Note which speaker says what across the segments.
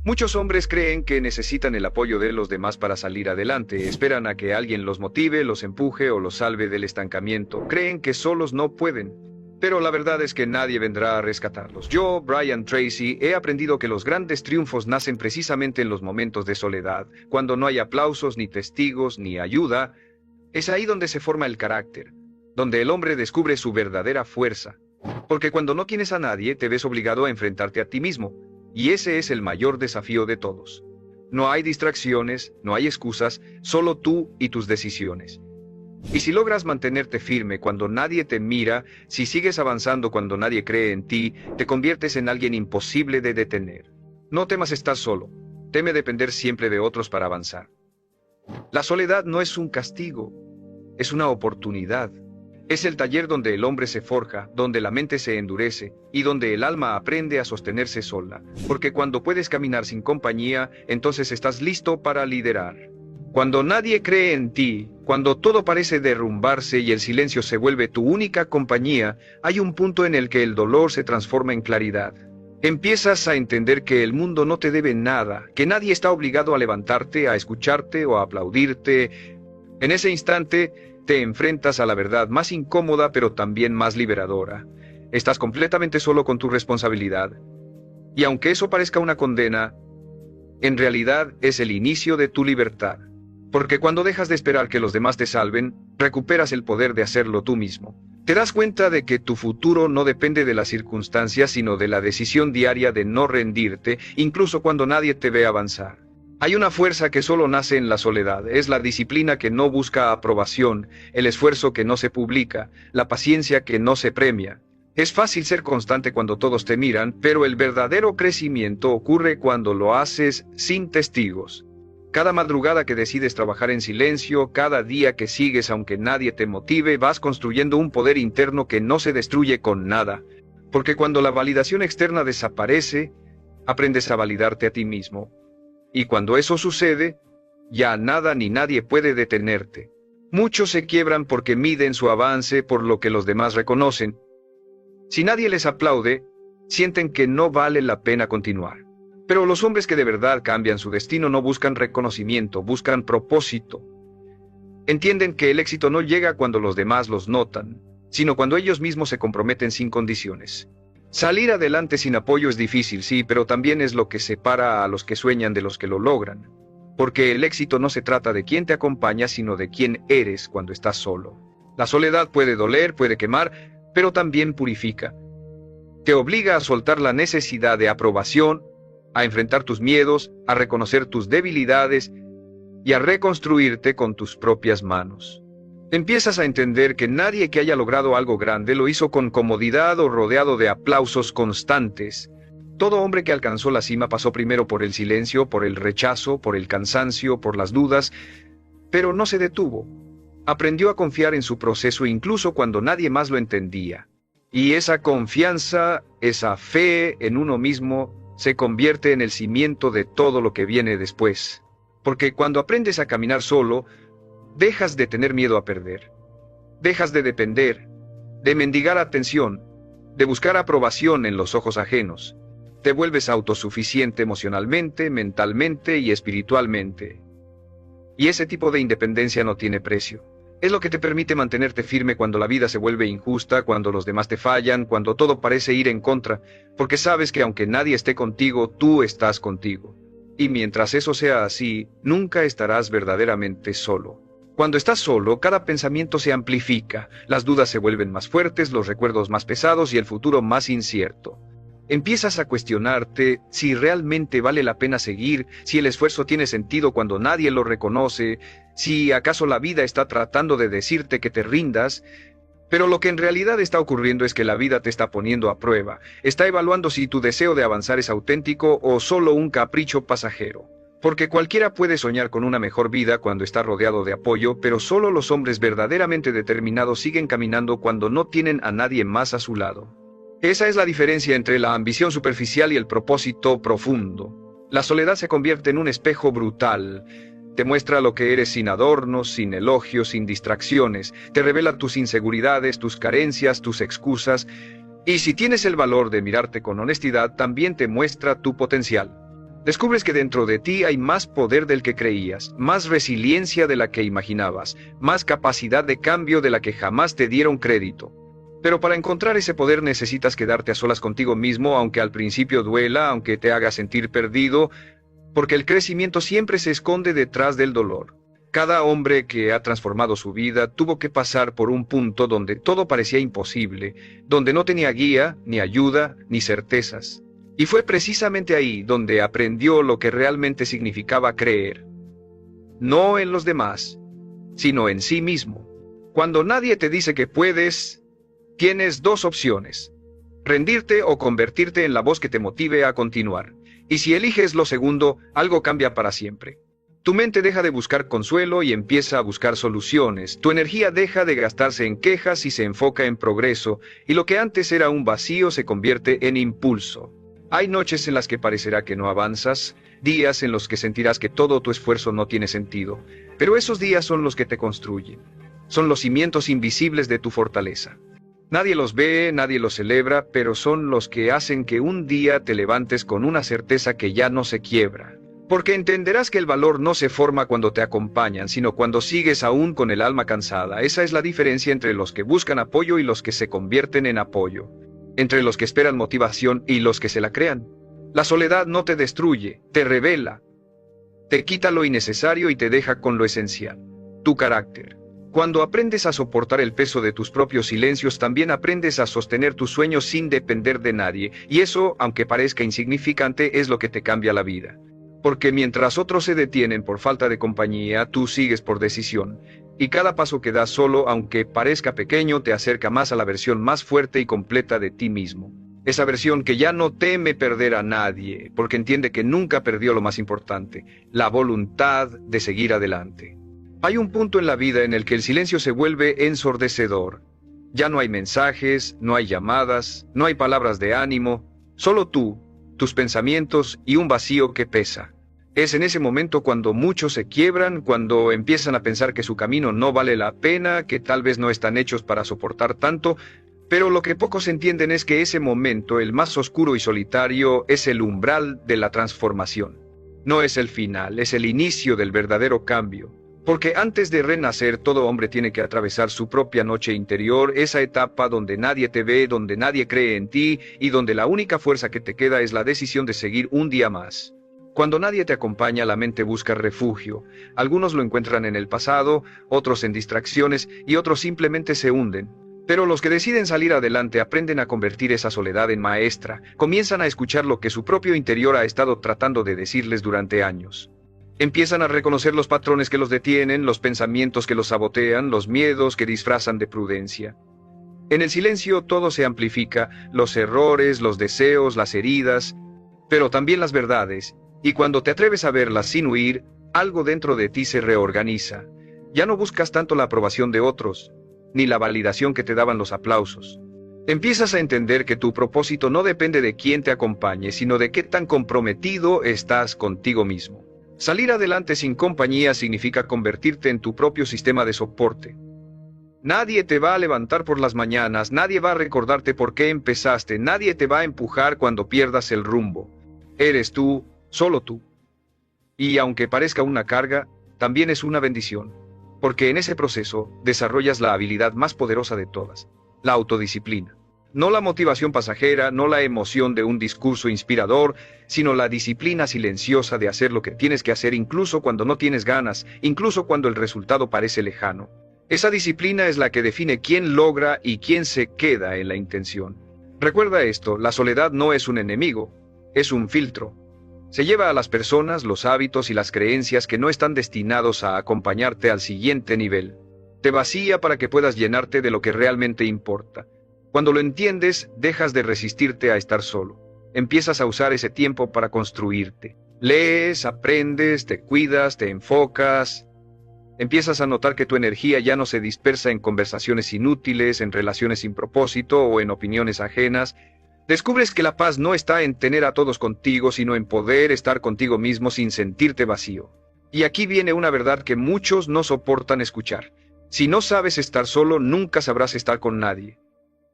Speaker 1: Muchos hombres creen que necesitan el apoyo de los demás para salir adelante, esperan a que alguien los motive, los empuje o los salve del estancamiento, creen que solos no pueden. Pero la verdad es que nadie vendrá a rescatarlos. Yo, Brian Tracy, he aprendido que los grandes triunfos nacen precisamente en los momentos de soledad, cuando no hay aplausos, ni testigos, ni ayuda. Es ahí donde se forma el carácter, donde el hombre descubre su verdadera fuerza. Porque cuando no tienes a nadie, te ves obligado a enfrentarte a ti mismo. Y ese es el mayor desafío de todos. No hay distracciones, no hay excusas, solo tú y tus decisiones. Y si logras mantenerte firme cuando nadie te mira, si sigues avanzando cuando nadie cree en ti, te conviertes en alguien imposible de detener. No temas estar solo, teme depender siempre de otros para avanzar. La soledad no es un castigo, es una oportunidad. Es el taller donde el hombre se forja, donde la mente se endurece y donde el alma aprende a sostenerse sola. Porque cuando puedes caminar sin compañía, entonces estás listo para liderar. Cuando nadie cree en ti, cuando todo parece derrumbarse y el silencio se vuelve tu única compañía, hay un punto en el que el dolor se transforma en claridad. Empiezas a entender que el mundo no te debe nada, que nadie está obligado a levantarte, a escucharte o a aplaudirte. En ese instante, te enfrentas a la verdad más incómoda pero también más liberadora. Estás completamente solo con tu responsabilidad. Y aunque eso parezca una condena, en realidad es el inicio de tu libertad. Porque cuando dejas de esperar que los demás te salven, recuperas el poder de hacerlo tú mismo. Te das cuenta de que tu futuro no depende de las circunstancias, sino de la decisión diaria de no rendirte, incluso cuando nadie te ve avanzar. Hay una fuerza que solo nace en la soledad, es la disciplina que no busca aprobación, el esfuerzo que no se publica, la paciencia que no se premia. Es fácil ser constante cuando todos te miran, pero el verdadero crecimiento ocurre cuando lo haces sin testigos. Cada madrugada que decides trabajar en silencio, cada día que sigues aunque nadie te motive, vas construyendo un poder interno que no se destruye con nada. Porque cuando la validación externa desaparece, aprendes a validarte a ti mismo. Y cuando eso sucede, ya nada ni nadie puede detenerte. Muchos se quiebran porque miden su avance por lo que los demás reconocen. Si nadie les aplaude, sienten que no vale la pena continuar. Pero los hombres que de verdad cambian su destino no buscan reconocimiento, buscan propósito. Entienden que el éxito no llega cuando los demás los notan, sino cuando ellos mismos se comprometen sin condiciones. Salir adelante sin apoyo es difícil, sí, pero también es lo que separa a los que sueñan de los que lo logran. Porque el éxito no se trata de quién te acompaña, sino de quién eres cuando estás solo. La soledad puede doler, puede quemar, pero también purifica. Te obliga a soltar la necesidad de aprobación, a enfrentar tus miedos, a reconocer tus debilidades y a reconstruirte con tus propias manos. Empiezas a entender que nadie que haya logrado algo grande lo hizo con comodidad o rodeado de aplausos constantes. Todo hombre que alcanzó la cima pasó primero por el silencio, por el rechazo, por el cansancio, por las dudas, pero no se detuvo. Aprendió a confiar en su proceso incluso cuando nadie más lo entendía. Y esa confianza, esa fe en uno mismo, se convierte en el cimiento de todo lo que viene después. Porque cuando aprendes a caminar solo, dejas de tener miedo a perder. Dejas de depender, de mendigar atención, de buscar aprobación en los ojos ajenos. Te vuelves autosuficiente emocionalmente, mentalmente y espiritualmente. Y ese tipo de independencia no tiene precio. Es lo que te permite mantenerte firme cuando la vida se vuelve injusta, cuando los demás te fallan, cuando todo parece ir en contra, porque sabes que aunque nadie esté contigo, tú estás contigo. Y mientras eso sea así, nunca estarás verdaderamente solo. Cuando estás solo, cada pensamiento se amplifica, las dudas se vuelven más fuertes, los recuerdos más pesados y el futuro más incierto. Empiezas a cuestionarte si realmente vale la pena seguir, si el esfuerzo tiene sentido cuando nadie lo reconoce, si acaso la vida está tratando de decirte que te rindas. Pero lo que en realidad está ocurriendo es que la vida te está poniendo a prueba, está evaluando si tu deseo de avanzar es auténtico o solo un capricho pasajero. Porque cualquiera puede soñar con una mejor vida cuando está rodeado de apoyo, pero solo los hombres verdaderamente determinados siguen caminando cuando no tienen a nadie más a su lado. Esa es la diferencia entre la ambición superficial y el propósito profundo. La soledad se convierte en un espejo brutal. Te muestra lo que eres sin adornos, sin elogios, sin distracciones. Te revela tus inseguridades, tus carencias, tus excusas. Y si tienes el valor de mirarte con honestidad, también te muestra tu potencial. Descubres que dentro de ti hay más poder del que creías, más resiliencia de la que imaginabas, más capacidad de cambio de la que jamás te dieron crédito. Pero para encontrar ese poder necesitas quedarte a solas contigo mismo, aunque al principio duela, aunque te haga sentir perdido, porque el crecimiento siempre se esconde detrás del dolor. Cada hombre que ha transformado su vida tuvo que pasar por un punto donde todo parecía imposible, donde no tenía guía, ni ayuda, ni certezas. Y fue precisamente ahí donde aprendió lo que realmente significaba creer. No en los demás, sino en sí mismo. Cuando nadie te dice que puedes, tienes dos opciones: rendirte o convertirte en la voz que te motive a continuar. Y si eliges lo segundo, algo cambia para siempre. Tu mente deja de buscar consuelo y empieza a buscar soluciones. Tu energía deja de gastarse en quejas y se enfoca en progreso, y lo que antes era un vacío se convierte en impulso. Hay noches en las que parecerá que no avanzas, días en los que sentirás que todo tu esfuerzo no tiene sentido, pero esos días son los que te construyen. Son los cimientos invisibles de tu fortaleza. Nadie los ve, nadie los celebra, pero son los que hacen que un día te levantes con una certeza que ya no se quiebra. Porque entenderás que el valor no se forma cuando te acompañan, sino cuando sigues aún con el alma cansada. Esa es la diferencia entre los que buscan apoyo y los que se convierten en apoyo. Entre los que esperan motivación y los que se la crean. La soledad no te destruye, te revela. Te quita lo innecesario y te deja con lo esencial: tu carácter. Cuando aprendes a soportar el peso de tus propios silencios, también aprendes a sostener tus sueños sin depender de nadie, y eso, aunque parezca insignificante, es lo que te cambia la vida. Porque mientras otros se detienen por falta de compañía, tú sigues por decisión, y cada paso que das solo, aunque parezca pequeño, te acerca más a la versión más fuerte y completa de ti mismo. Esa versión que ya no teme perder a nadie, porque entiende que nunca perdió lo más importante: la voluntad de seguir adelante. Hay un punto en la vida en el que el silencio se vuelve ensordecedor. Ya no hay mensajes, no hay llamadas, no hay palabras de ánimo, solo tú, tus pensamientos y un vacío que pesa. Es en ese momento cuando muchos se quiebran, cuando empiezan a pensar que su camino no vale la pena, que tal vez no están hechos para soportar tanto, pero lo que pocos entienden es que ese momento, el más oscuro y solitario, es el umbral de la transformación. No es el final, es el inicio del verdadero cambio. Porque antes de renacer, todo hombre tiene que atravesar su propia noche interior, esa etapa donde nadie te ve, donde nadie cree en ti, y donde la única fuerza que te queda es la decisión de seguir un día más. Cuando nadie te acompaña, la mente busca refugio. Algunos lo encuentran en el pasado, otros en distracciones, y otros simplemente se hunden. Pero los que deciden salir adelante aprenden a convertir esa soledad en maestra, comienzan a escuchar lo que su propio interior ha estado tratando de decirles durante años. Empiezan a reconocer los patrones que los detienen, los pensamientos que los sabotean, los miedos que disfrazan de prudencia. En el silencio todo se amplifica: los errores, los deseos, las heridas, pero también las verdades, y cuando te atreves a verlas sin huir, algo dentro de ti se reorganiza. Ya no buscas tanto la aprobación de otros, ni la validación que te daban los aplausos. Empiezas a entender que tu propósito no depende de quién te acompañe, sino de qué tan comprometido estás contigo mismo. Salir adelante sin compañía significa convertirte en tu propio sistema de soporte. Nadie te va a levantar por las mañanas, nadie va a recordarte por qué empezaste, nadie te va a empujar cuando pierdas el rumbo. Eres tú, solo tú. Y aunque parezca una carga, también es una bendición, porque en ese proceso desarrollas la habilidad más poderosa de todas: la autodisciplina. No la motivación pasajera, no la emoción de un discurso inspirador, sino la disciplina silenciosa de hacer lo que tienes que hacer incluso cuando no tienes ganas, incluso cuando el resultado parece lejano. Esa disciplina es la que define quién logra y quién se queda en la intención. Recuerda esto: la soledad no es un enemigo, es un filtro. Se lleva a las personas, los hábitos y las creencias que no están destinados a acompañarte al siguiente nivel. Te vacía para que puedas llenarte de lo que realmente importa. Cuando lo entiendes, dejas de resistirte a estar solo. Empiezas a usar ese tiempo para construirte. Lees, aprendes, te cuidas, te enfocas. Empiezas a notar que tu energía ya no se dispersa en conversaciones inútiles, en relaciones sin propósito o en opiniones ajenas. Descubres que la paz no está en tener a todos contigo, sino en poder estar contigo mismo sin sentirte vacío. Y aquí viene una verdad que muchos no soportan escuchar. Si no sabes estar solo, nunca sabrás estar con nadie.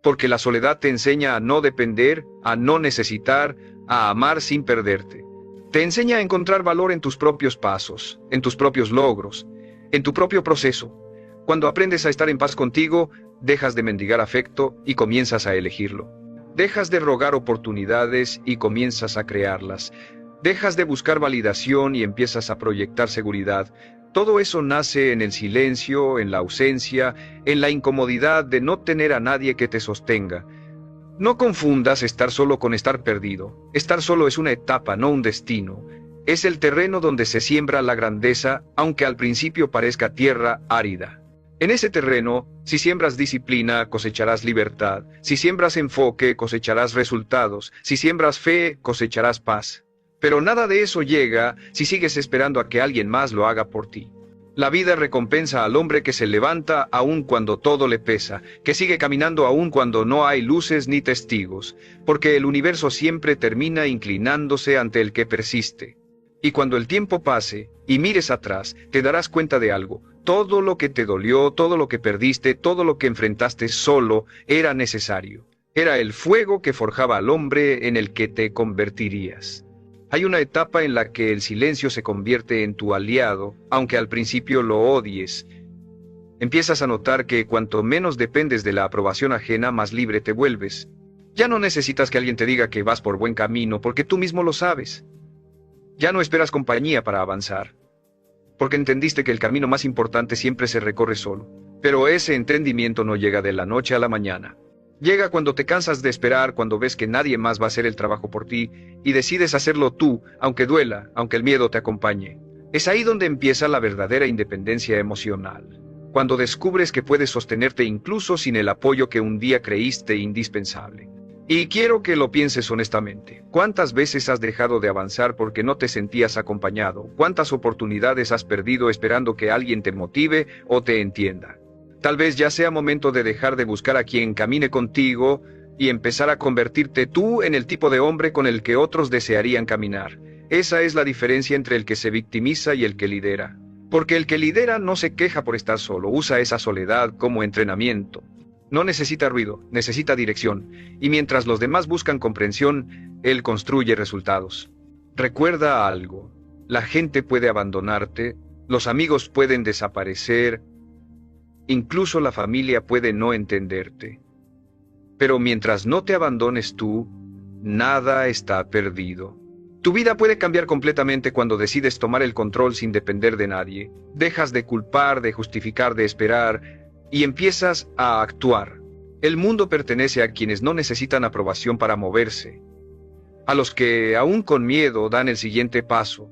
Speaker 1: Porque la soledad te enseña a no depender, a no necesitar, a amar sin perderte. Te enseña a encontrar valor en tus propios pasos, en tus propios logros, en tu propio proceso. Cuando aprendes a estar en paz contigo, dejas de mendigar afecto y comienzas a elegirlo. Dejas de rogar oportunidades y comienzas a crearlas. Dejas de buscar validación y empiezas a proyectar seguridad. Todo eso nace en el silencio, en la ausencia, en la incomodidad de no tener a nadie que te sostenga. No confundas estar solo con estar perdido. Estar solo es una etapa, no un destino. Es el terreno donde se siembra la grandeza, aunque al principio parezca tierra árida. En ese terreno, si siembras disciplina, cosecharás libertad. Si siembras enfoque, cosecharás resultados. Si siembras fe, cosecharás paz. Pero nada de eso llega si sigues esperando a que alguien más lo haga por ti. La vida recompensa al hombre que se levanta aun cuando todo le pesa, que sigue caminando aun cuando no hay luces ni testigos, porque el universo siempre termina inclinándose ante el que persiste. Y cuando el tiempo pase y mires atrás, te darás cuenta de algo. Todo lo que te dolió, todo lo que perdiste, todo lo que enfrentaste solo, era necesario. Era el fuego que forjaba al hombre en el que te convertirías. Hay una etapa en la que el silencio se convierte en tu aliado, aunque al principio lo odies. Empiezas a notar que cuanto menos dependes de la aprobación ajena, más libre te vuelves. Ya no necesitas que alguien te diga que vas por buen camino, porque tú mismo lo sabes. Ya no esperas compañía para avanzar, porque entendiste que el camino más importante siempre se recorre solo. Pero ese entendimiento no llega de la noche a la mañana. Llega cuando te cansas de esperar, cuando ves que nadie más va a hacer el trabajo por ti, y decides hacerlo tú, aunque duela, aunque el miedo te acompañe. Es ahí donde empieza la verdadera independencia emocional. Cuando descubres que puedes sostenerte incluso sin el apoyo que un día creíste indispensable. Y quiero que lo pienses honestamente. ¿Cuántas veces has dejado de avanzar porque no te sentías acompañado? ¿Cuántas oportunidades has perdido esperando que alguien te motive o te entienda? Tal vez ya sea momento de dejar de buscar a quien camine contigo y empezar a convertirte tú en el tipo de hombre con el que otros desearían caminar. Esa es la diferencia entre el que se victimiza y el que lidera. Porque el que lidera no se queja por estar solo, usa esa soledad como entrenamiento. No necesita ruido, necesita dirección. Y mientras los demás buscan comprensión, él construye resultados. Recuerda algo, la gente puede abandonarte, los amigos pueden desaparecer, incluso la familia puede no entenderte. Pero mientras no te abandones tú, nada está perdido. Tu vida puede cambiar completamente cuando decides tomar el control sin depender de nadie. Dejas de culpar, de justificar, de esperar, y empiezas a actuar. El mundo pertenece a quienes no necesitan aprobación para moverse. A los que, aún con miedo, dan el siguiente paso.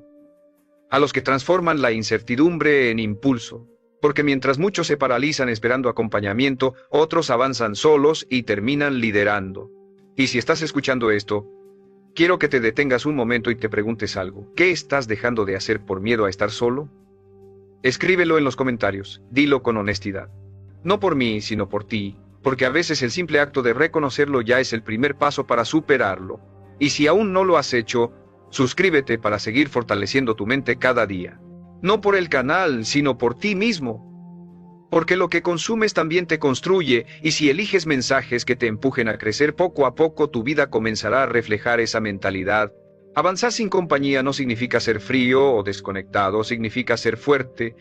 Speaker 1: A los que transforman la incertidumbre en impulso. Porque mientras muchos se paralizan esperando acompañamiento, otros avanzan solos y terminan liderando. Y si estás escuchando esto, quiero que te detengas un momento y te preguntes algo. ¿Qué estás dejando de hacer por miedo a estar solo? Escríbelo en los comentarios, dilo con honestidad. No por mí, sino por ti, porque a veces el simple acto de reconocerlo ya es el primer paso para superarlo. Y si aún no lo has hecho, suscríbete para seguir fortaleciendo tu mente cada día. No por el canal, sino por ti mismo. Porque lo que consumes también te construye, y si eliges mensajes que te empujen a crecer poco a poco, tu vida comenzará a reflejar esa mentalidad. Avanzar sin compañía no significa ser frío o desconectado, significa ser fuerte.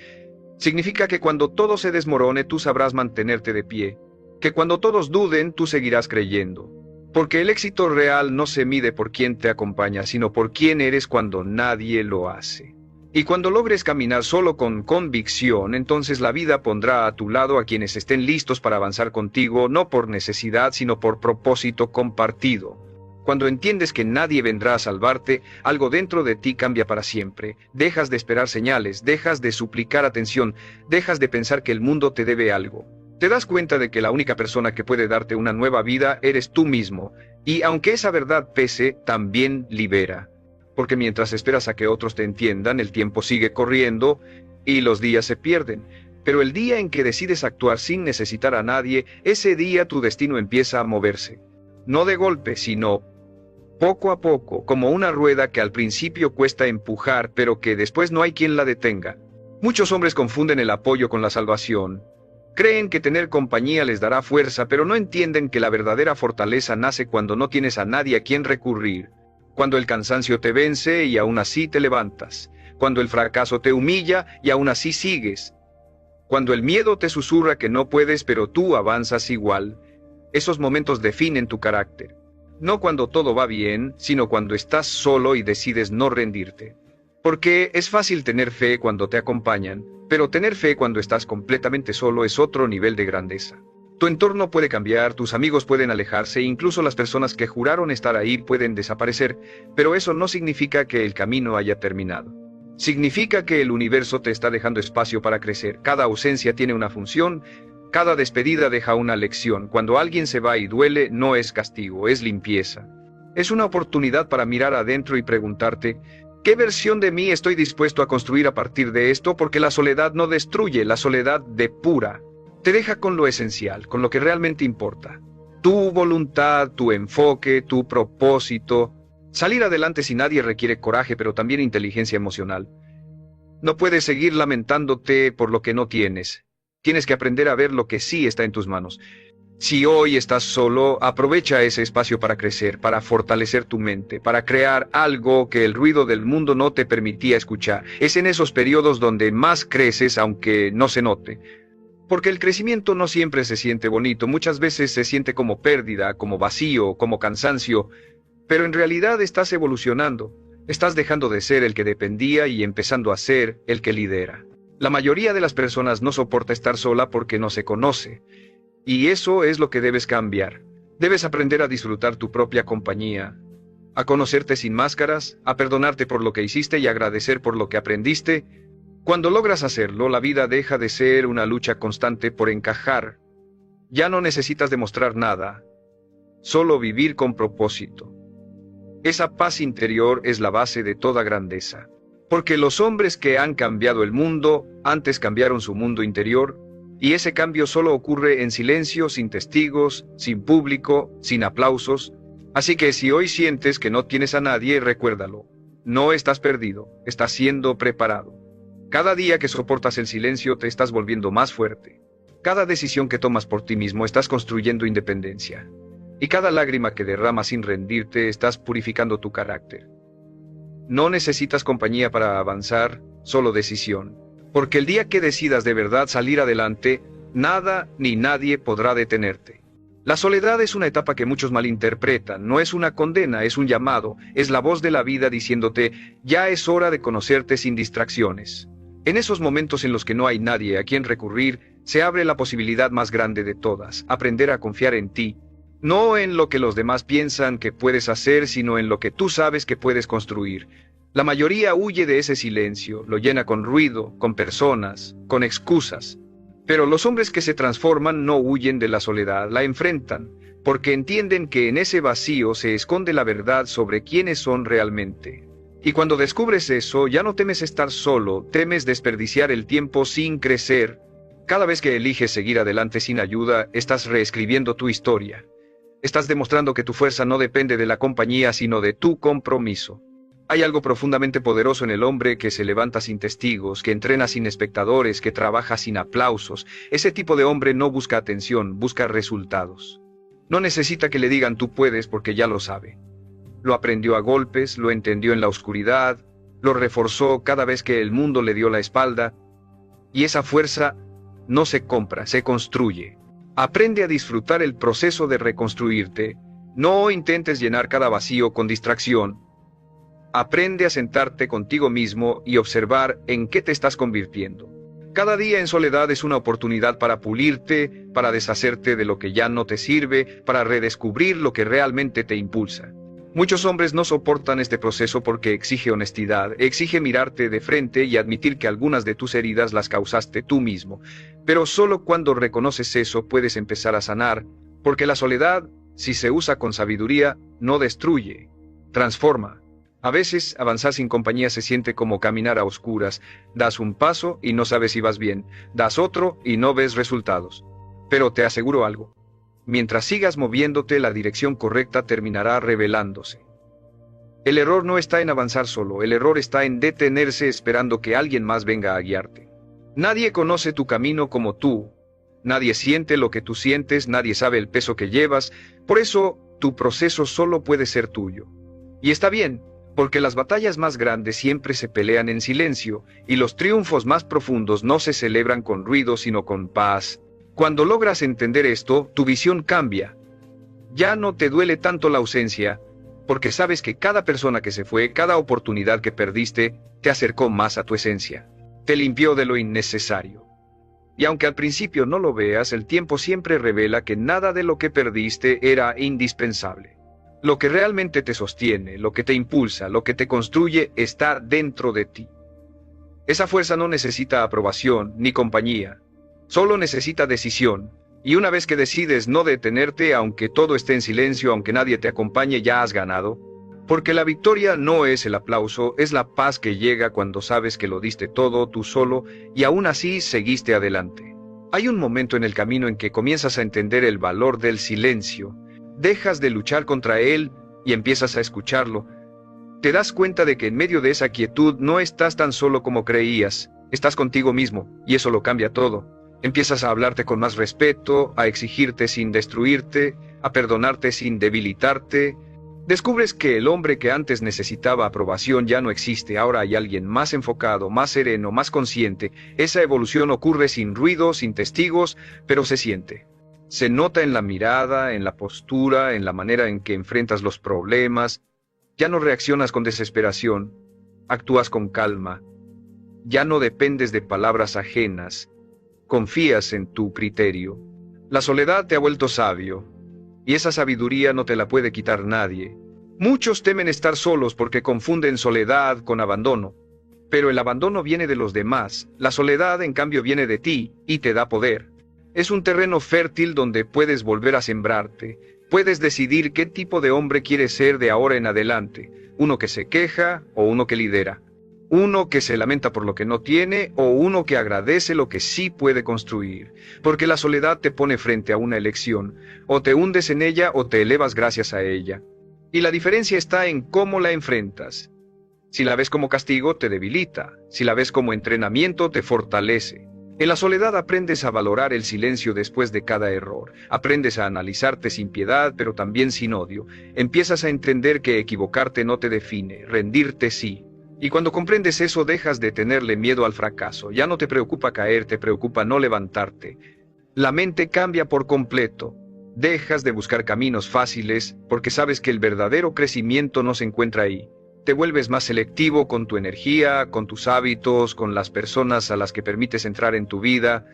Speaker 1: Significa que cuando todo se desmorone, tú sabrás mantenerte de pie. Que cuando todos duden, tú seguirás creyendo. Porque el éxito real no se mide por quién te acompaña, sino por quién eres cuando nadie lo hace. Y cuando logres caminar solo con convicción, entonces la vida pondrá a tu lado a quienes estén listos para avanzar contigo, no por necesidad, sino por propósito compartido. Cuando entiendes que nadie vendrá a salvarte, algo dentro de ti cambia para siempre. Dejas de esperar señales, dejas de suplicar atención, dejas de pensar que el mundo te debe algo. Te das cuenta de que la única persona que puede darte una nueva vida eres tú mismo, y aunque esa verdad pese, también libera. Porque mientras esperas a que otros te entiendan, el tiempo sigue corriendo y los días se pierden. Pero el día en que decides actuar sin necesitar a nadie, ese día tu destino empieza a moverse. No de golpe, sino poco a poco, como una rueda que al principio cuesta empujar, pero que después no hay quien la detenga. Muchos hombres confunden el apoyo con la salvación. Creen que tener compañía les dará fuerza, pero no entienden que la verdadera fortaleza nace cuando no tienes a nadie a quien recurrir. Cuando el cansancio te vence y aún así te levantas. Cuando el fracaso te humilla y aún así sigues. Cuando el miedo te susurra que no puedes pero tú avanzas igual. Esos momentos definen tu carácter. No cuando todo va bien, sino cuando estás solo y decides no rendirte. Porque es fácil tener fe cuando te acompañan, pero tener fe cuando estás completamente solo es otro nivel de grandeza. Tu entorno puede cambiar, tus amigos pueden alejarse, incluso las personas que juraron estar ahí pueden desaparecer, pero eso no significa que el camino haya terminado. Significa que el universo te está dejando espacio para crecer. Cada ausencia tiene una función, cada despedida deja una lección. Cuando alguien se va y duele, no es castigo, es limpieza. Es una oportunidad para mirar adentro y preguntarte, ¿qué versión de mí estoy dispuesto a construir a partir de esto? Porque la soledad no destruye, la soledad depura. Te deja con lo esencial, con lo que realmente importa. Tu voluntad, tu enfoque, tu propósito. Salir adelante sin nadie requiere coraje, pero también inteligencia emocional. No puedes seguir lamentándote por lo que no tienes. Tienes que aprender a ver lo que sí está en tus manos. Si hoy estás solo, aprovecha ese espacio para crecer, para fortalecer tu mente, para crear algo que el ruido del mundo no te permitía escuchar. Es en esos periodos donde más creces, aunque no se note. Porque el crecimiento no siempre se siente bonito, muchas veces se siente como pérdida, como vacío, como cansancio, pero en realidad estás evolucionando, estás dejando de ser el que dependía y empezando a ser el que lidera. La mayoría de las personas no soporta estar sola porque no se conoce, y eso es lo que debes cambiar. Debes aprender a disfrutar tu propia compañía, a conocerte sin máscaras, a perdonarte por lo que hiciste y agradecer por lo que aprendiste. Cuando logras hacerlo, la vida deja de ser una lucha constante por encajar. Ya no necesitas demostrar nada, solo vivir con propósito. Esa paz interior es la base de toda grandeza. Porque los hombres que han cambiado el mundo, antes cambiaron su mundo interior, y ese cambio solo ocurre en silencio, sin testigos, sin público, sin aplausos. Así que si hoy sientes que no tienes a nadie, recuérdalo. No estás perdido, estás siendo preparado. Cada día que soportas el silencio te estás volviendo más fuerte. Cada decisión que tomas por ti mismo estás construyendo independencia. Y cada lágrima que derramas sin rendirte estás purificando tu carácter. No necesitas compañía para avanzar, solo decisión. Porque el día que decidas de verdad salir adelante, nada ni nadie podrá detenerte. La soledad es una etapa que muchos malinterpretan, no es una condena, es un llamado, es la voz de la vida diciéndote, ya es hora de conocerte sin distracciones. En esos momentos en los que no hay nadie a quien recurrir, se abre la posibilidad más grande de todas, aprender a confiar en ti. No en lo que los demás piensan que puedes hacer, sino en lo que tú sabes que puedes construir. La mayoría huye de ese silencio, lo llena con ruido, con personas, con excusas. Pero los hombres que se transforman no huyen de la soledad, la enfrentan, porque entienden que en ese vacío se esconde la verdad sobre quiénes son realmente. Y cuando descubres eso, ya no temes estar solo, temes desperdiciar el tiempo sin crecer. Cada vez que eliges seguir adelante sin ayuda, estás reescribiendo tu historia. Estás demostrando que tu fuerza no depende de la compañía, sino de tu compromiso. Hay algo profundamente poderoso en el hombre que se levanta sin testigos, que entrena sin espectadores, que trabaja sin aplausos. Ese tipo de hombre no busca atención, busca resultados. No necesita que le digan tú puedes porque ya lo sabe. Lo aprendió a golpes, lo entendió en la oscuridad, lo reforzó cada vez que el mundo le dio la espalda. Y esa fuerza no se compra, se construye. Aprende a disfrutar el proceso de reconstruirte. No intentes llenar cada vacío con distracción. Aprende a sentarte contigo mismo y observar en qué te estás convirtiendo. Cada día en soledad es una oportunidad para pulirte, para deshacerte de lo que ya no te sirve, para redescubrir lo que realmente te impulsa. Muchos hombres no soportan este proceso porque exige honestidad, exige mirarte de frente y admitir que algunas de tus heridas las causaste tú mismo. Pero solo cuando reconoces eso puedes empezar a sanar, porque la soledad, si se usa con sabiduría, no destruye, transforma. A veces avanzar sin compañía se siente como caminar a oscuras. Das un paso y no sabes si vas bien, das otro y no ves resultados. Pero te aseguro algo. Mientras sigas moviéndote, la dirección correcta terminará revelándose. El error no está en avanzar solo, el error está en detenerse esperando que alguien más venga a guiarte. Nadie conoce tu camino como tú. Nadie siente lo que tú sientes, nadie sabe el peso que llevas. Por eso, tu proceso solo puede ser tuyo. Y está bien, porque las batallas más grandes siempre se pelean en silencio, y los triunfos más profundos no se celebran con ruido sino con paz. Cuando logras entender esto, tu visión cambia. Ya no te duele tanto la ausencia, porque sabes que cada persona que se fue, cada oportunidad que perdiste, te acercó más a tu esencia. Te limpió de lo innecesario. Y aunque al principio no lo veas, el tiempo siempre revela que nada de lo que perdiste era indispensable. Lo que realmente te sostiene, lo que te impulsa, lo que te construye, está dentro de ti. Esa fuerza no necesita aprobación ni compañía. Solo necesita decisión. Y una vez que decides no detenerte, aunque todo esté en silencio, aunque nadie te acompañe, ya has ganado. Porque la victoria no es el aplauso, es la paz que llega cuando sabes que lo diste todo tú solo y aún así seguiste adelante. Hay un momento en el camino en que comienzas a entender el valor del silencio. Dejas de luchar contra él y empiezas a escucharlo. Te das cuenta de que en medio de esa quietud no estás tan solo como creías, estás contigo mismo, y eso lo cambia todo. Empiezas a hablarte con más respeto, a exigirte sin destruirte, a perdonarte sin debilitarte. Descubres que el hombre que antes necesitaba aprobación ya no existe, ahora hay alguien más enfocado, más sereno, más consciente. Esa evolución ocurre sin ruido, sin testigos, pero se siente. Se nota en la mirada, en la postura, en la manera en que enfrentas los problemas. Ya no reaccionas con desesperación, actúas con calma. Ya no dependes de palabras ajenas. Confías en tu criterio. La soledad te ha vuelto sabio, y esa sabiduría no te la puede quitar nadie. Muchos temen estar solos porque confunden soledad con abandono, pero el abandono viene de los demás, la soledad en cambio viene de ti y te da poder. Es un terreno fértil donde puedes volver a sembrarte, puedes decidir qué tipo de hombre quieres ser de ahora en adelante, uno que se queja o uno que lidera. Uno que se lamenta por lo que no tiene o uno que agradece lo que sí puede construir. Porque la soledad te pone frente a una elección. O te hundes en ella o te elevas gracias a ella. Y la diferencia está en cómo la enfrentas. Si la ves como castigo, te debilita. Si la ves como entrenamiento, te fortalece. En la soledad aprendes a valorar el silencio después de cada error. Aprendes a analizarte sin piedad, pero también sin odio. Empiezas a entender que equivocarte no te define, rendirte sí. Y cuando comprendes eso, dejas de tenerle miedo al fracaso. Ya no te preocupa caer, te preocupa no levantarte. La mente cambia por completo. Dejas de buscar caminos fáciles porque sabes que el verdadero crecimiento no se encuentra ahí. Te vuelves más selectivo con tu energía, con tus hábitos, con las personas a las que permites entrar en tu vida.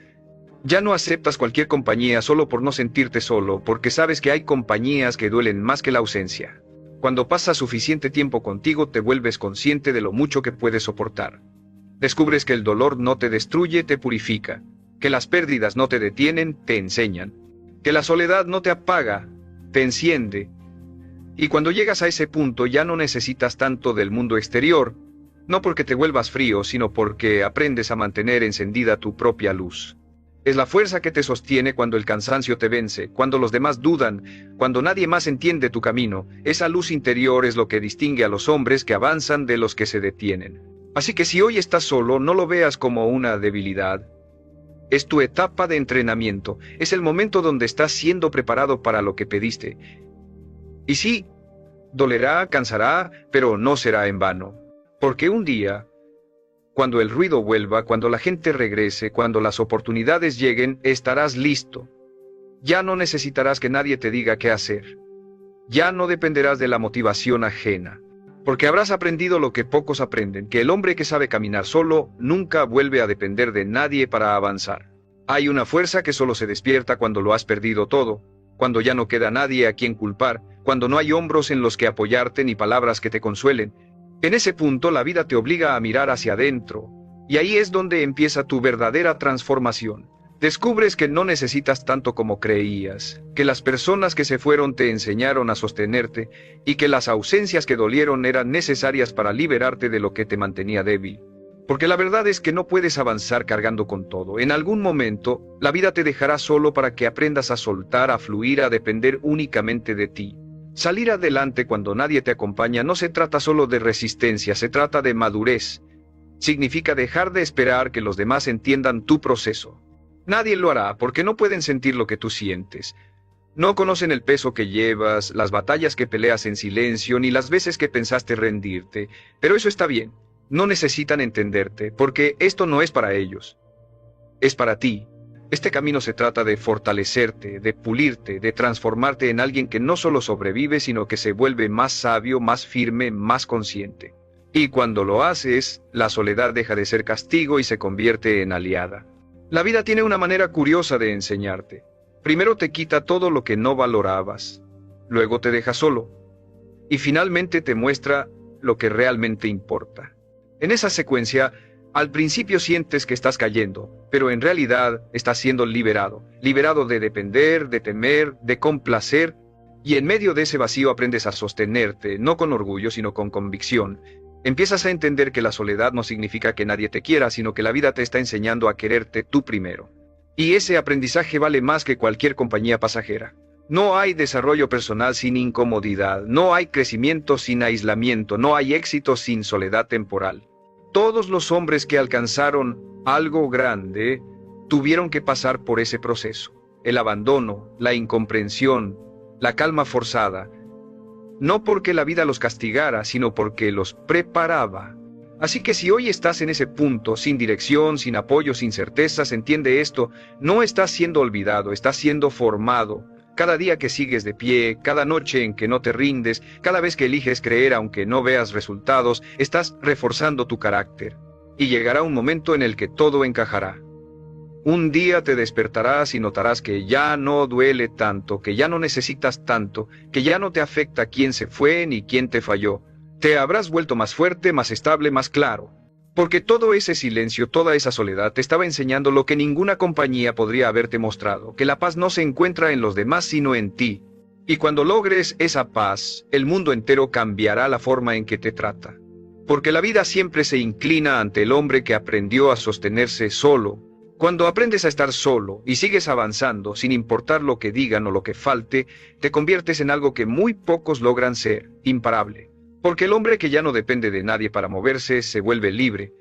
Speaker 1: Ya no aceptas cualquier compañía solo por no sentirte solo, porque sabes que hay compañías que duelen más que la ausencia. Cuando pasas suficiente tiempo contigo, te vuelves consciente de lo mucho que puedes soportar. Descubres que el dolor no te destruye, te purifica. Que las pérdidas no te detienen, te enseñan. Que la soledad no te apaga, te enciende. Y cuando llegas a ese punto ya no necesitas tanto del mundo exterior, no porque te vuelvas frío, sino porque aprendes a mantener encendida tu propia luz. Es la fuerza que te sostiene cuando el cansancio te vence, cuando los demás dudan, cuando nadie más entiende tu camino. Esa luz interior es lo que distingue a los hombres que avanzan de los que se detienen. Así que si hoy estás solo, no lo veas como una debilidad. Es tu etapa de entrenamiento, es el momento donde estás siendo preparado para lo que pediste. Y sí, dolerá, cansará, pero no será en vano. Porque un día, cuando el ruido vuelva, cuando la gente regrese, cuando las oportunidades lleguen, estarás listo. Ya no necesitarás que nadie te diga qué hacer. Ya no dependerás de la motivación ajena. Porque habrás aprendido lo que pocos aprenden, que el hombre que sabe caminar solo nunca vuelve a depender de nadie para avanzar. Hay una fuerza que solo se despierta cuando lo has perdido todo, cuando ya no queda nadie a quien culpar, cuando no hay hombros en los que apoyarte ni palabras que te consuelen. En ese punto la vida te obliga a mirar hacia adentro, y ahí es donde empieza tu verdadera transformación. Descubres que no necesitas tanto como creías, que las personas que se fueron te enseñaron a sostenerte, y que las ausencias que dolieron eran necesarias para liberarte de lo que te mantenía débil. Porque la verdad es que no puedes avanzar cargando con todo. En algún momento, la vida te dejará solo para que aprendas a soltar, a fluir, a depender únicamente de ti. Salir adelante cuando nadie te acompaña no se trata solo de resistencia, se trata de madurez. Significa dejar de esperar que los demás entiendan tu proceso. Nadie lo hará porque no pueden sentir lo que tú sientes. No conocen el peso que llevas, las batallas que peleas en silencio, ni las veces que pensaste rendirte. Pero eso está bien. No necesitan entenderte, porque esto no es para ellos. Es para ti. Este camino se trata de fortalecerte, de pulirte, de transformarte en alguien que no solo sobrevive, sino que se vuelve más sabio, más firme, más consciente. Y cuando lo haces, la soledad deja de ser castigo y se convierte en aliada. La vida tiene una manera curiosa de enseñarte. Primero te quita todo lo que no valorabas, luego te deja solo, y finalmente te muestra lo que realmente importa. En esa secuencia, al principio sientes que estás cayendo, pero en realidad estás siendo liberado de depender, de temer, de complacer, y en medio de ese vacío aprendes a sostenerte, no con orgullo, sino con convicción. Empiezas a entender que la soledad no significa que nadie te quiera, sino que la vida te está enseñando a quererte tú primero. Y ese aprendizaje vale más que cualquier compañía pasajera. No hay desarrollo personal sin incomodidad, no hay crecimiento sin aislamiento, no hay éxito sin soledad temporal. Todos los hombres que alcanzaron algo grande tuvieron que pasar por ese proceso. El abandono, la incomprensión, la calma forzada. No porque la vida los castigara, sino porque los preparaba. Así que si hoy estás en ese punto, sin dirección, sin apoyo, sin certezas, entiende esto, no estás siendo olvidado, estás siendo formado. Cada día que sigues de pie, cada noche en que no te rindes, cada vez que eliges creer aunque no veas resultados, estás reforzando tu carácter. Y llegará un momento en el que todo encajará. Un día te despertarás y notarás que ya no duele tanto, que ya no necesitas tanto, que ya no te afecta quién se fue ni quién te falló. Te habrás vuelto más fuerte, más estable, más claro. Porque todo ese silencio, toda esa soledad te estaba enseñando lo que ninguna compañía podría haberte mostrado, que la paz no se encuentra en los demás sino en ti. Y cuando logres esa paz, el mundo entero cambiará la forma en que te trata. Porque la vida siempre se inclina ante el hombre que aprendió a sostenerse solo. Cuando aprendes a estar solo y sigues avanzando, sin importar lo que digan o lo que falte, te conviertes en algo que muy pocos logran ser, imparable. Porque el hombre que ya no depende de nadie para moverse se vuelve libre.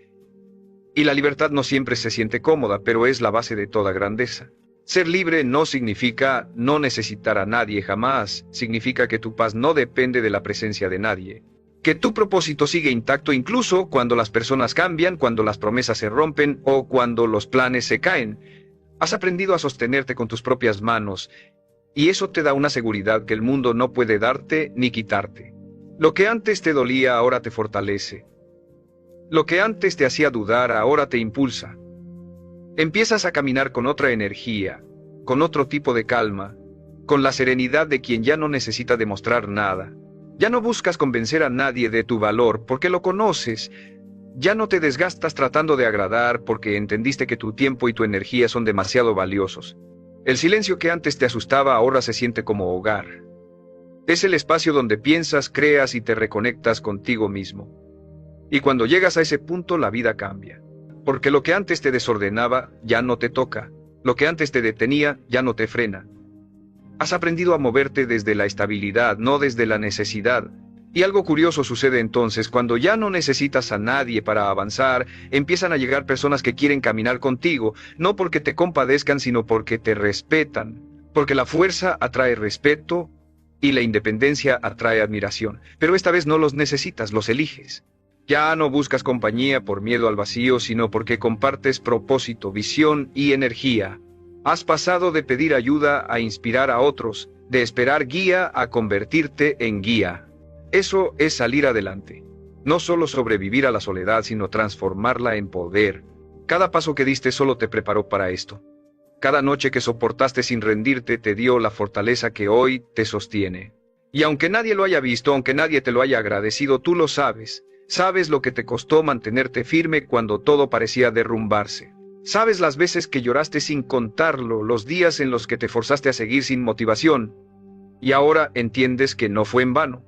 Speaker 1: Y la libertad no siempre se siente cómoda, pero es la base de toda grandeza. Ser libre no significa no necesitar a nadie jamás, significa que tu paz no depende de la presencia de nadie. Que tu propósito sigue intacto incluso cuando las personas cambian, cuando las promesas se rompen o cuando los planes se caen. Has aprendido a sostenerte con tus propias manos, y eso te da una seguridad que el mundo no puede darte ni quitarte. Lo que antes te dolía ahora te fortalece. Lo que antes te hacía dudar ahora te impulsa. Empiezas a caminar con otra energía, con otro tipo de calma, con la serenidad de quien ya no necesita demostrar nada. Ya no buscas convencer a nadie de tu valor porque lo conoces. Ya no te desgastas tratando de agradar porque entendiste que tu tiempo y tu energía son demasiado valiosos. El silencio que antes te asustaba ahora se siente como hogar. Es el espacio donde piensas, creas y te reconectas contigo mismo. Y cuando llegas a ese punto, la vida cambia. Porque lo que antes te desordenaba, ya no te toca. Lo que antes te detenía, ya no te frena. Has aprendido a moverte desde la estabilidad, no desde la necesidad. Y algo curioso sucede entonces, cuando ya no necesitas a nadie para avanzar, empiezan a llegar personas que quieren caminar contigo, no porque te compadezcan, sino porque te respetan. Porque la fuerza atrae respeto, y la independencia atrae admiración, pero esta vez no los necesitas, los eliges. Ya no buscas compañía por miedo al vacío, sino porque compartes propósito, visión y energía. Has pasado de pedir ayuda a inspirar a otros, de esperar guía a convertirte en guía. Eso es salir adelante. No solo sobrevivir a la soledad, sino transformarla en poder. Cada paso que diste solo te preparó para esto. Cada noche que soportaste sin rendirte te dio la fortaleza que hoy te sostiene. Y aunque nadie lo haya visto, aunque nadie te lo haya agradecido, tú lo sabes. Sabes lo que te costó mantenerte firme cuando todo parecía derrumbarse. Sabes las veces que lloraste sin contarlo, los días en los que te forzaste a seguir sin motivación. Y ahora entiendes que no fue en vano.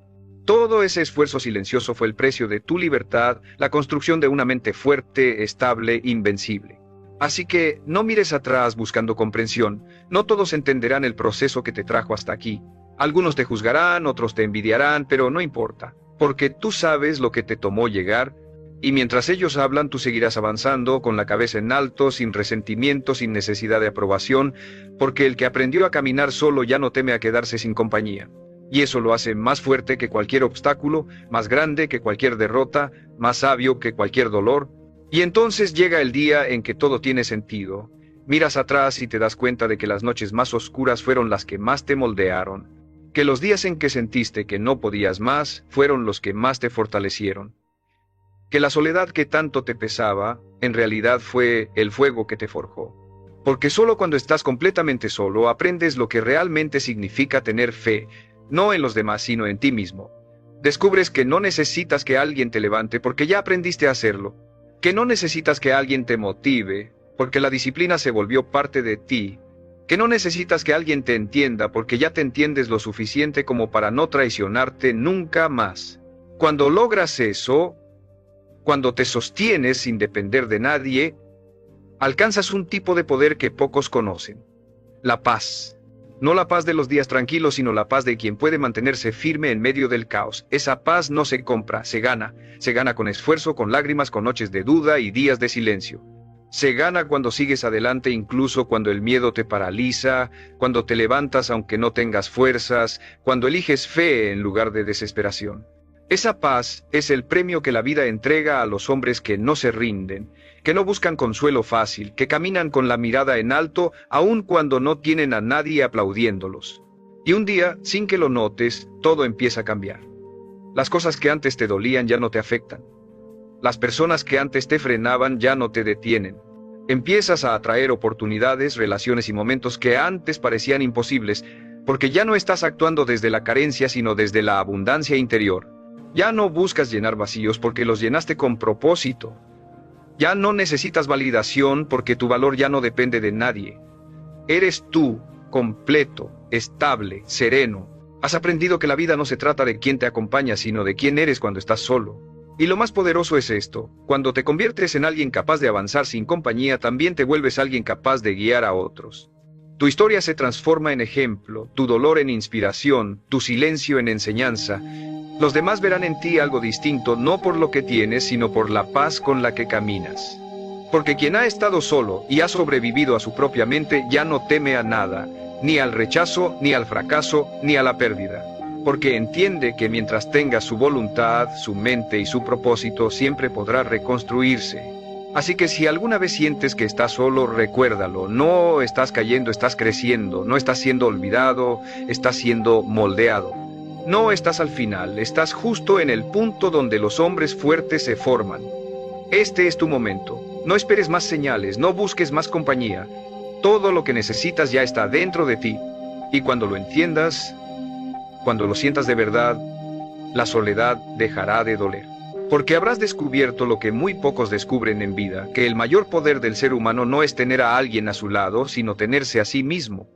Speaker 1: Todo ese esfuerzo silencioso fue el precio de tu libertad, la construcción de una mente fuerte, estable, invencible. Así que no mires atrás buscando comprensión. No todos entenderán el proceso que te trajo hasta aquí. Algunos te juzgarán, otros te envidiarán, pero no importa. Porque tú sabes lo que te tomó llegar, Y mientras ellos hablan, tú seguirás avanzando con la cabeza en alto, sin resentimiento, sin necesidad de aprobación, porque el que aprendió a caminar solo ya no teme a quedarse sin compañía. Y eso lo hace más fuerte que cualquier obstáculo, más grande que cualquier derrota, más sabio que cualquier dolor. Y entonces llega el día en que todo tiene sentido. Miras atrás y te das cuenta de que las noches más oscuras fueron las que más te moldearon, que los días en que sentiste que no podías más fueron los que más te fortalecieron, que la soledad que tanto te pesaba, en realidad fue el fuego que te forjó. Porque solo cuando estás completamente solo aprendes lo que realmente significa tener fe, no en los demás sino en ti mismo. Descubres que no necesitas que alguien te levante porque ya aprendiste a hacerlo, que no necesitas que alguien te motive porque la disciplina se volvió parte de ti, que no necesitas que alguien te entienda porque ya te entiendes lo suficiente como para no traicionarte nunca más. Cuando logras eso, cuando te sostienes sin depender de nadie, alcanzas un tipo de poder que pocos conocen: la paz. No la paz de los días tranquilos, sino la paz de quien puede mantenerse firme en medio del caos. Esa paz no se compra, se gana con esfuerzo, con lágrimas, con noches de duda y días de silencio. Se gana cuando sigues adelante incluso cuando el miedo te paraliza, cuando te levantas aunque no tengas fuerzas, cuando eliges fe en lugar de desesperación. Esa paz es el premio que la vida entrega a los hombres que no se rinden, que no buscan consuelo fácil, que caminan con la mirada en alto aun cuando no tienen a nadie aplaudiéndolos. Y un día, sin que lo notes, todo empieza a cambiar. Las cosas que antes te dolían ya no te afectan. Las personas que antes te frenaban ya no te detienen. Empiezas a atraer oportunidades, relaciones y momentos que antes parecían imposibles, porque ya no estás actuando desde la carencia sino desde la abundancia interior. Ya no buscas llenar vacíos porque los llenaste con propósito. Ya no necesitas validación porque tu valor ya no depende de nadie. Eres tú, completo, estable, sereno. Has aprendido que la vida no se trata de quién te acompaña sino de quién eres cuando estás solo. Y lo más poderoso es esto: cuando te conviertes en alguien capaz de avanzar sin compañía, también te vuelves alguien capaz de guiar a otros. Tu historia se transforma en ejemplo, tu dolor en inspiración, tu silencio en enseñanza. Los demás verán en ti algo distinto, no por lo que tienes, sino por la paz con la que caminas. Porque quien ha estado solo y ha sobrevivido a su propia mente ya no teme a nada, ni al rechazo, ni al fracaso, ni a la pérdida. Porque entiende que mientras tenga su voluntad, su mente y su propósito, siempre podrá reconstruirse. Así que si alguna vez sientes que estás solo, recuérdalo: no estás cayendo, estás creciendo, no estás siendo olvidado, estás siendo moldeado. No estás al final, estás justo en el punto donde los hombres fuertes se forman. Este es tu momento. No esperes más señales, no busques más compañía. Todo lo que necesitas ya está dentro de ti. Y cuando lo entiendas, cuando lo sientas de verdad, la soledad dejará de doler. Porque habrás descubierto lo que muy pocos descubren en vida, que el mayor poder del ser humano no es tener a alguien a su lado, sino tenerse a sí mismo.